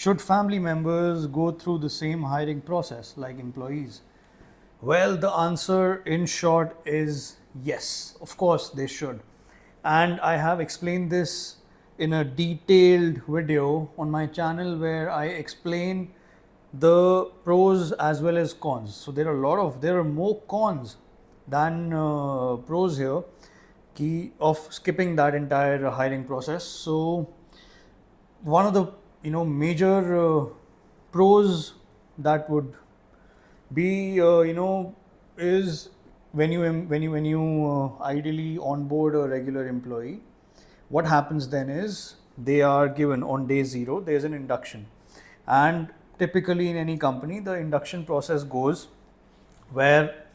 Should family members go through the same hiring process like employees? Well, the answer in short is yes. Of course, they should. And I have explained this in a detailed video on my channel where I explain the pros as well as cons. So there are more cons than pros here of skipping that entire hiring process. So one of the major pros that would be is when you ideally onboard a regular employee, what happens then is they are given on day zero, there's an induction. And typically in any company, the induction process goes where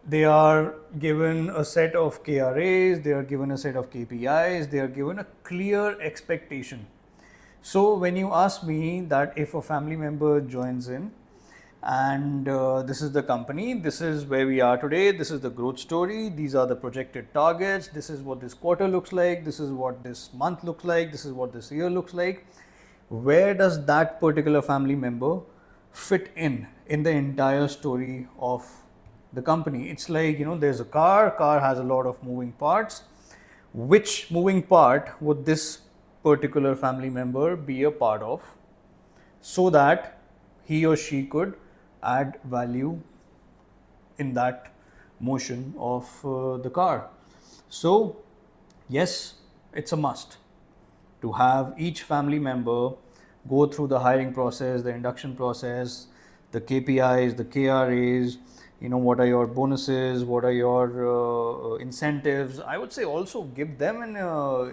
they are given a set of KRAs, they are given a set of KPIs, they are given a clear expectation. So when you ask me that if a family member joins in and this is the company, this is where we are today, this is the growth story, these are the projected targets, this is what this quarter looks like, this is what this month looks like, this is what this year looks like, where does that particular family member fit in the entire story of the company? It's like, there's a car has a lot of moving parts. Which moving part would this particular family member be a part of so that he or she could add value in that motion of the car? So yes, it's a must to have each family member go through the hiring process, the induction process, the KPIs, the KRAs, what are your bonuses, what are your incentives. I would say also give them an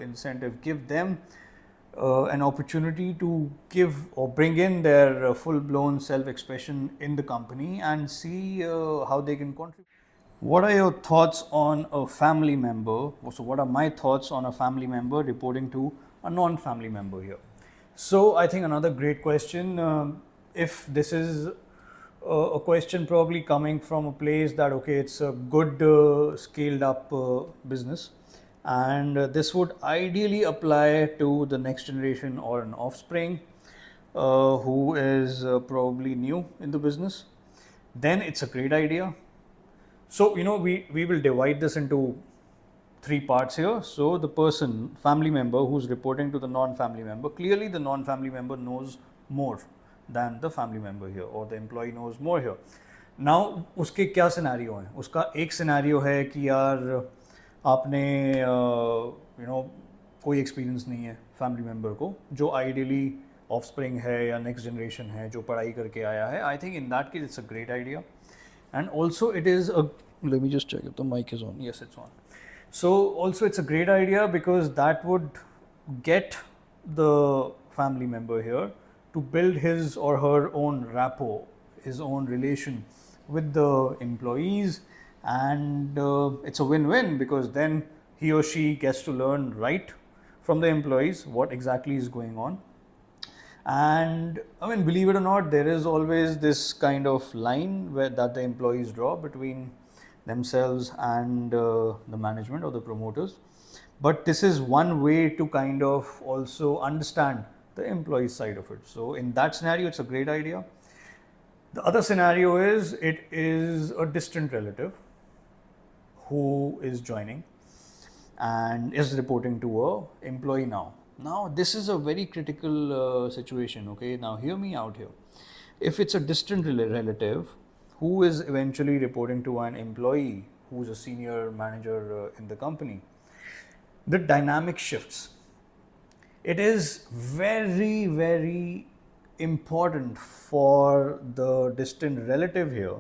incentive, give them an opportunity to give or bring in their full-blown self-expression in the company and see how they can contribute. What are your thoughts on a family member? So what are my thoughts on a family member reporting to a non-family member here? So I think another great question, if this is a question probably coming from a place that, okay, it's a good scaled up business, and this would ideally apply to the next generation or an offspring who is probably new in the business, then it's a great idea. So, we will divide this into three parts here. So the family member who's reporting to the non-family member, clearly the non-family member knows more than the family member here, or the employee knows more here. Now उसके क्या scenario हैं? उसका एक scenario है कि यार आपने कोई एक्सपीरियंस नहीं है फैमिली मेम्बर को, जो आइडियली ऑफ स्प्रिंग है या नेक्स्ट जनरेशन है, जो पढ़ाई करके आया है. I think in that case it's a great idea. And also it is let me just check if the mic is on. Yes, it's on. So also it's a great idea because that would get the family member here to build his or her own rapport, his own relation with the employees, and it's a win-win because then he or she gets to learn right from the employees what exactly is going on. And I mean, believe it or not, there is always this kind of line that the employees draw between themselves and the management or the promoters. But this is one way to kind of also understand the employee side of it. So in that scenario, it's a great idea. The other scenario is it is a distant relative who is joining and is reporting to a employee now. Now, this is a very critical situation, okay? Now, hear me out here. If it's a distant relative who is eventually reporting to an employee who's a senior manager in the company, the dynamic shifts. It is very, very important for the distant relative here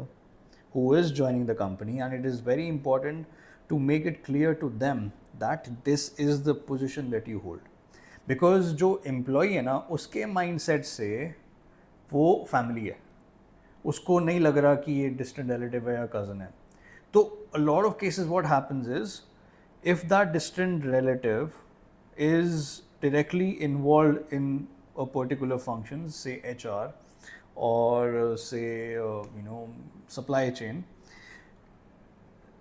who is joining the company, and it is very important to make it clear to them that this is the position that you hold. Because जो employee है ना, उसके mindset से वो family है, उसको नहीं लग रहा कि ये डिस्टेंट रिलेटिव है या कज़न है. तो a lot of cases what happens is if that distant relative is directly involved in a particular function, से HR और से supply chain,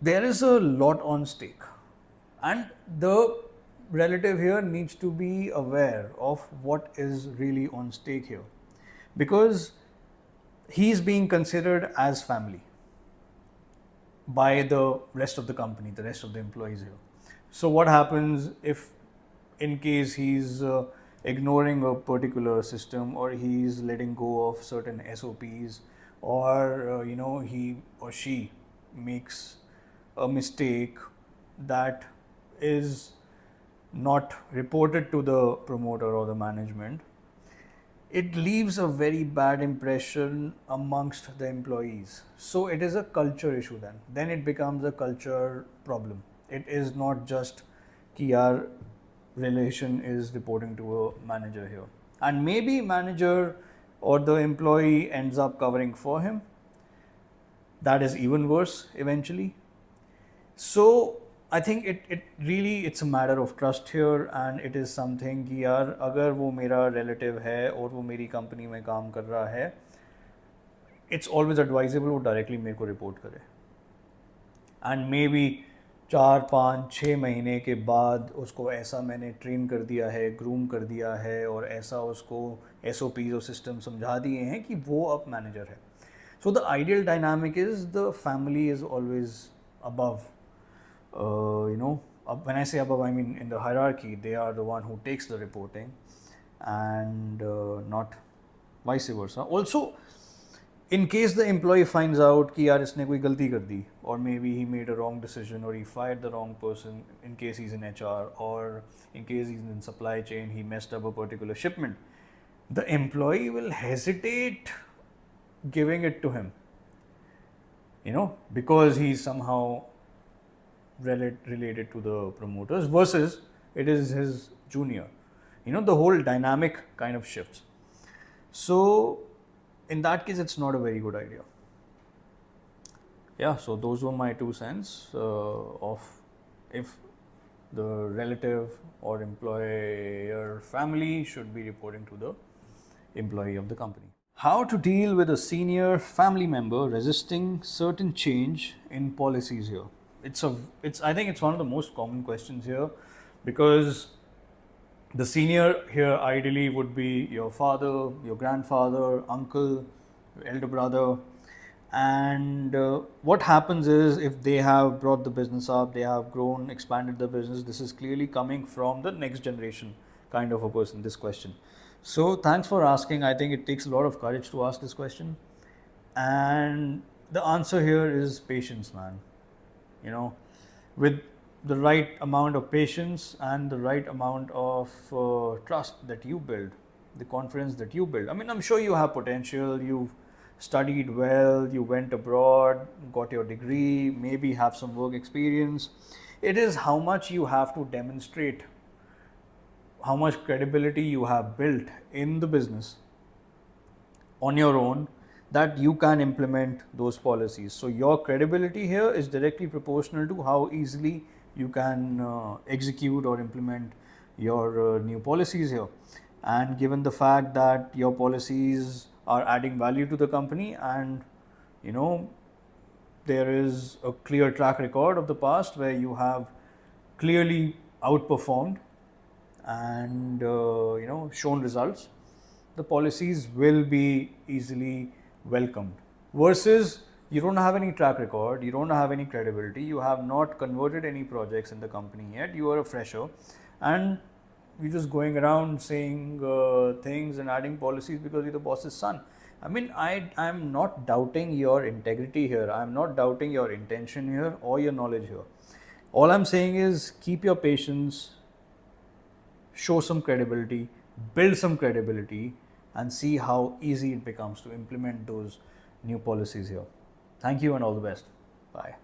there is a lot on stake, and the relative here needs to be aware of what is really on stake here. because he's being considered as family by the rest of the company, the rest of the employees here. So what happens if, in case he's ignoring a particular system, or he's letting go of certain SOPs, or he or she makes a mistake that is not reported to the promoter or the management, it leaves a very bad impression amongst the employees. So it is a culture issue then. Then it becomes a culture problem. It is not just कि यार relation is reporting to a manager here. And maybe manager or the employee ends up covering for him. That is even worse eventually. So I think it really, it's a matter of trust here, and it is something कि यार अगर वो मेरा relative है और वो मेरी company में काम कर रहा है, it's always advisable वो directly मेरे को report करे. And maybe 4-5-6 महीने के बाद उसको ऐसा मैंने ट्रेन कर दिया है, ग्रूम कर दिया है, और ऐसा उसको SOPs और सिस्टम समझा दिए हैं कि वो अब मैनेजर है. So the ideal dynamic is the family is always above. When I say above, I mean in the hierarchy, they are the one who takes the reporting, and not vice versa. Also, in case the employee finds out कि यार इसने कोई गलती कर दी, or maybe he made a wrong decision, or he fired the wrong person, in case he's in HR, or in case he's in supply chain, he messed up a particular shipment, the employee will hesitate giving it to him, because he's somehow related to the promoters, versus it is his junior. The whole dynamic kind of shifts. So in that case, it's not a very good idea. Yeah, so those were my 2 cents of if the relative or employer family should be reporting to the employee of the company. How to deal with a senior family member resisting certain change in policies here. I think it's one of the most common questions here, because the senior here ideally would be your father, your grandfather, uncle, elder brother. And what happens is, if they have brought the business up, they have grown, expanded the business, this is clearly coming from the next generation kind of a person, this question. So thanks for asking. I think it takes a lot of courage to ask this question. And the answer here is patience, man. With the right amount of patience and the right amount of trust that you build, the confidence that you build. I mean, I'm sure you have potential, you've studied well, you went abroad, got your degree, maybe have some work experience. It is how much you have to demonstrate, how much credibility you have built in the business on your own, that you can implement those policies. So your credibility here is directly proportional to how easily you can execute or implement your new policies here. And given the fact that your policies are adding value to the company, and there is a clear track record of the past where you have clearly outperformed and shown results, the policies will be easily welcomed. Versus you don't have any track record, you don't have any credibility, you have not converted any projects in the company yet, you are a fresher, and you're just going around saying things and adding policies because you're the boss's son. I mean, I'm not doubting your integrity here, I'm not doubting your intention here or your knowledge here. All I'm saying is keep your patience, show some credibility, build some credibility, and see how easy it becomes to implement those new policies here. Thank you and all the best. Bye.